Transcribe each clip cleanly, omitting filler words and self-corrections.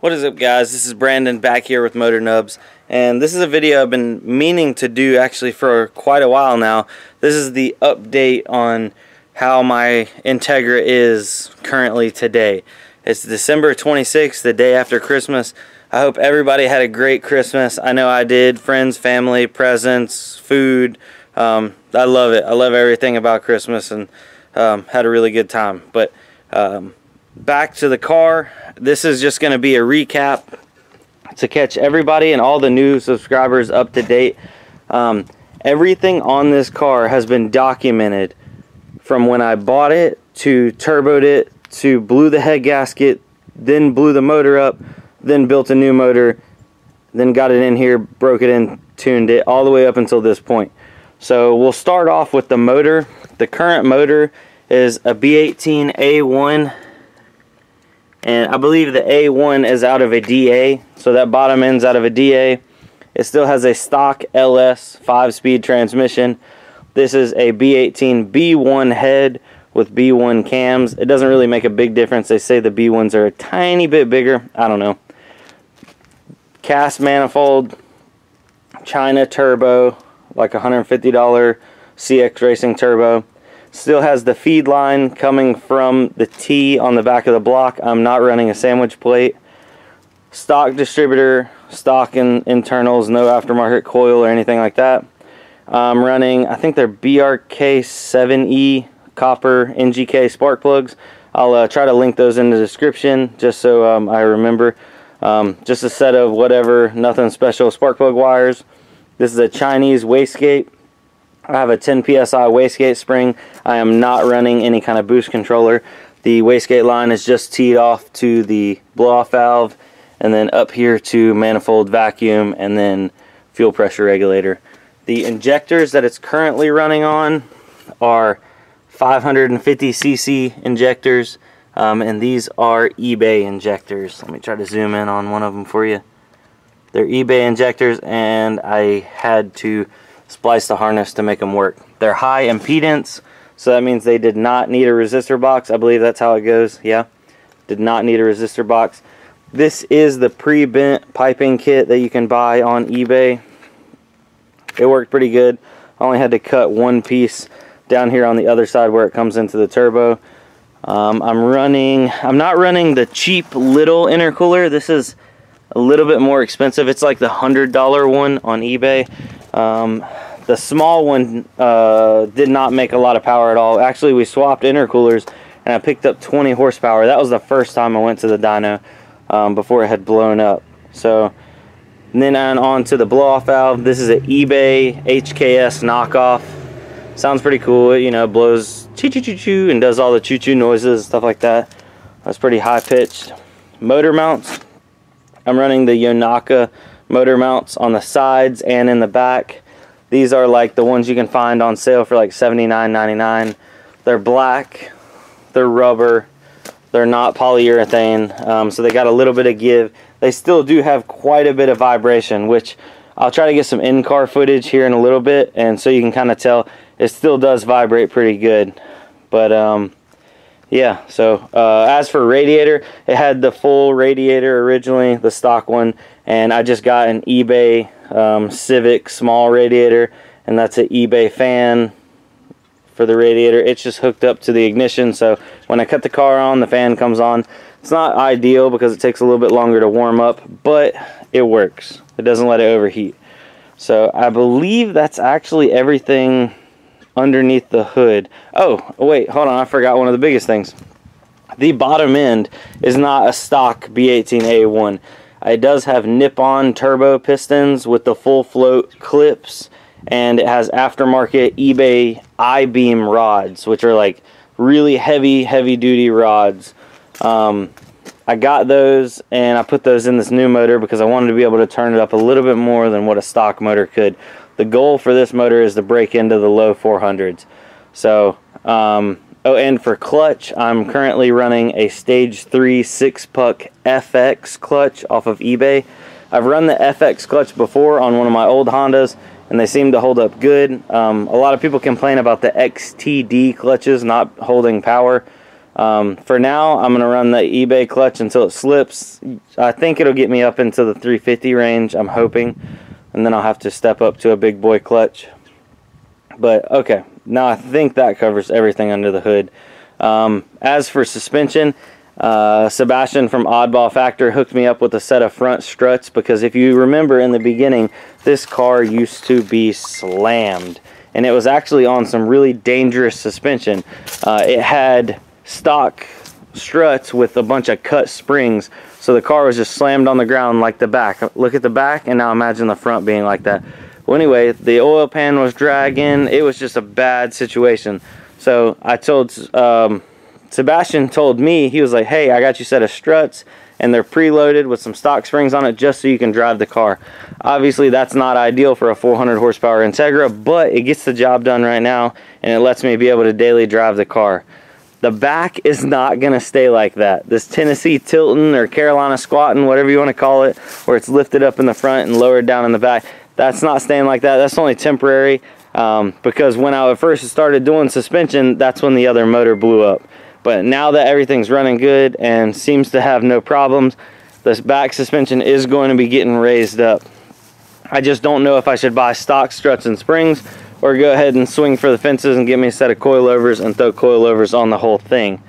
What is up, guys? This is Brandon back here with MotorNubs, and this is a video I've been meaning to do actually for quite a while now. This is the update on how my Integra is currently today. It's December 26th, the day after Christmas. I hope everybody had a great Christmas. I know I did. Friends, family, presents, food. I love it. I love everything about Christmas, and had a really good time. But back to the car. This is just going to be a recap to catch everybody and all the new subscribers up to date. Everything on this car has been documented from when I bought it to turboed it to blew the head gasket, then blew the motor up, then built a new motor, then got it in here, broke it in, tuned it, all the way up until this point. So we'll start off with the motor. The current motor is a B18A1, and I believe the A1 is out of a DA, so that bottom end's out of a DA. It still has a stock LS 5-speed transmission. This is a B18 B1 head with B1 cams. It doesn't really make a big difference. They say the B1s are a tiny bit bigger. I don't know. Cast manifold, China turbo, like $150 CX Racing turbo. Still has the feed line coming from the T on the back of the block. I'm not running a sandwich plate. Stock distributor, stock internals, no aftermarket coil or anything like that. I'm running, I think they're BRK7E copper NGK spark plugs. I'll try to link those in the description just so I remember. Just a set of whatever, nothing special, spark plug wires. This is a Chinese wastegate. I have a 10 psi wastegate spring. I am not running any kind of boost controller. The wastegate line is just teed off to the blow-off valve, and then up here to manifold vacuum, and then fuel pressure regulator. The injectors that it's currently running on are 550cc injectors, and these are eBay injectors. Let me try to zoom in on one of them for you. They're eBay injectors, and I had to splice the harness to make them work. They're high impedance, so that means they did not need a resistor box. I believe that's how it goes. Yeah, did not need a resistor box. This is the pre-bent piping kit that you can buy on eBay. It worked pretty good. I only had to cut one piece down here on the other side where it comes into the turbo. I'm not running the cheap little intercooler. This is a little bit more expensive. It's like the $100 one on eBay. The small one did not make a lot of power at all. Actually, we swapped intercoolers, and I picked up 20 horsepower. That was the first time I went to the dyno before it had blown up. So, and then on to the blow-off valve. This is an eBay HKS knockoff. Sounds pretty cool. You know, blows choo-choo-choo-choo and does all the choo-choo noises and stuff like that. That's pretty high-pitched. Motor mounts. I'm running the Yonaka motor mounts on the sides and in the back. These are like the ones you can find on sale for like $79.99. They're black, they're rubber, they're not polyurethane, so they got a little bit of give. They still do have quite a bit of vibration, which I'll try to get some in-car footage here in a little bit, and so you can kind of tell it still does vibrate pretty good. But yeah, so as for radiator, it had the full radiator originally, the stock one, and I just got an eBay Civic small radiator, and that's an eBay fan for the radiator. It's just hooked up to the ignition, so when I cut the car on, the fan comes on. It's not ideal because it takes a little bit longer to warm up, but it works. It doesn't let it overheat. So I believe that's actually everything underneath the hood. Oh, wait, hold on, I forgot one of the biggest things. The bottom end is not a stock B18A1. It does have Nippon turbo pistons with the full float clips, and it has aftermarket eBay I-beam rods, which are like really heavy duty rods. I got those, and I put those in this new motor because I wanted to be able to turn it up a little bit more than what a stock motor could. The goal for this motor is to break into the low 400s. So, oh, and for clutch, I'm currently running a Stage 3 6-puck FX clutch off of eBay. I've run the FX clutch before on one of my old Hondas, and they seem to hold up good. A lot of people complain about the XTD clutches not holding power. For now, I'm going to run the eBay clutch until it slips. I think it'll get me up into the 350 range, I'm hoping. And then I'll have to step up to a big boy clutch. But okay, now I think that covers everything under the hood. As for suspension, Sebastian from Oddball Factor hooked me up with a set of front struts, because if you remember in the beginning, this car used to be slammed. And it was actually on some really dangerous suspension. It had stock struts with a bunch of cut springs, so the car was just slammed on the ground like the back. Look at the back, and now imagine the front being like that. Well, anyway, the oil pan was dragging. It was just a bad situation. So I told Sebastian told me, he was like, hey, I got you a set of struts, and they're preloaded with some stock springs on it just so you can drive the car. Obviously, that's not ideal for a 400 horsepower Integra, but it gets the job done right now, and it lets me be able to daily drive the car. The back is not going to stay like that. This Tennessee tilting or Carolina squatting, whatever you want to call it, where it's lifted up in the front and lowered down in the back, that's not staying like that. That's only temporary, because when I first started doing suspension, that's when the other motor blew up. But now that everything's running good and seems to have no problems, this back suspension is going to be getting raised up. I just don't know if I should buy stock struts and springs or go ahead and swing for the fences and get me a set of coilovers and throw coilovers on the whole thing.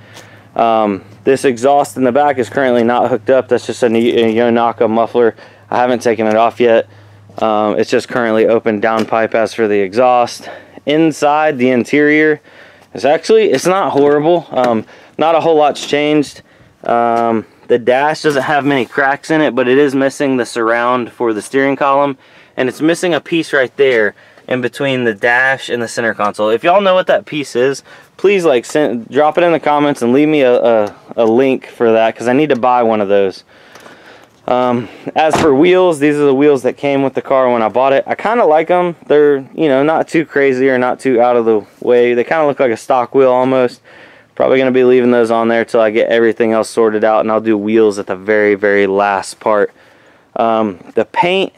This exhaust in the back is currently not hooked up. That's just a Yonaka muffler. I haven't taken it off yet. It's just currently open downpipe. As for the exhaust, inside the interior, it's not horrible. Not a whole lot's changed. The dash doesn't have many cracks in it, but it is missing the surround for the steering column, and it's missing a piece right there in between the dash and the center console. If y'all know what that piece is, please drop it in the comments and leave me a link for that, because I need to buy one of those. As for wheels, these are the wheels that came with the car when I bought it. I kind of like them. They're, you know, not too crazy or not too out of the way. They kind of look like a stock wheel almost. Probably going to be leaving those on there till I get everything else sorted out, and I'll do wheels at the very, very last part. The paint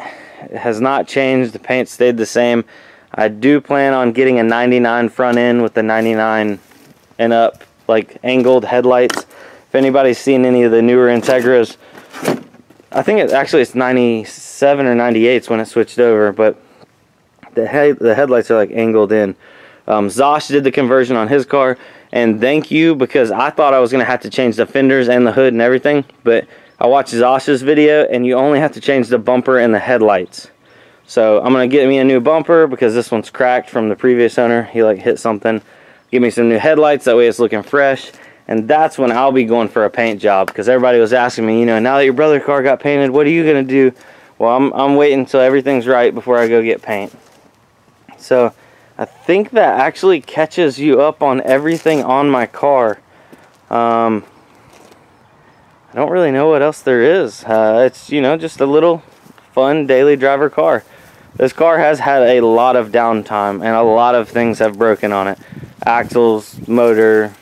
has not changed. The paint stayed the same. I do plan on getting a 99 front end with the 99 and up, like, angled headlights. If anybody's seen any of the newer Integras, I think it's 97 or 98 when it switched over, but the headlights are like angled in. Zosh did the conversion on his car, and thank you, because I thought I was going to have to change the fenders and the hood and everything, but I watched Zosh's video, and you only have to change the bumper and the headlights. So I'm going to get me a new bumper, because this one's cracked from the previous owner. He hit something. Get me some new headlights, that way it's looking fresh. And that's when I'll be going for a paint job, because everybody was asking me, you know, now that your brother's car got painted, what are you going to do? Well, I'm waiting until everything's right before I go get paint. So I think that actually catches you up on everything on my car. I don't really know what else there is. It's, you know, just a little fun daily driver car. This car has had a lot of downtime, and a lot of things have broken on it. Axles, motor,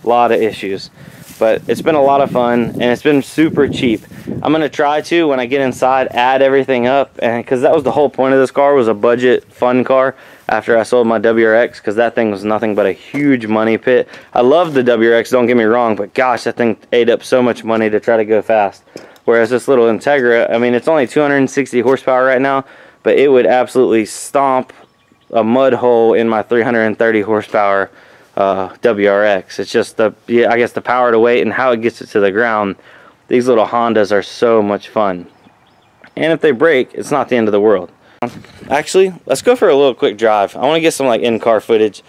a lot of issues, but it's been a lot of fun, and it's been super cheap. I'm gonna try to, when I get inside, add everything up, and because that was the whole point of this car, was a budget fun car after I sold my WRX, because that thing was nothing but a huge money pit. I love the WRX, don't get me wrong, but gosh, that thing ate up so much money to try to go fast. Whereas this little Integra, I mean, it's only 260 horsepower right now, but it would absolutely stomp a mud hole in my 330 horsepower WRX. It's just I guess the power to weight and how it gets it to the ground. These little Hondas are so much fun, and if they break, it's not the end of the world. Actually, let's go for a little quick drive. I want to get some like in-car footage.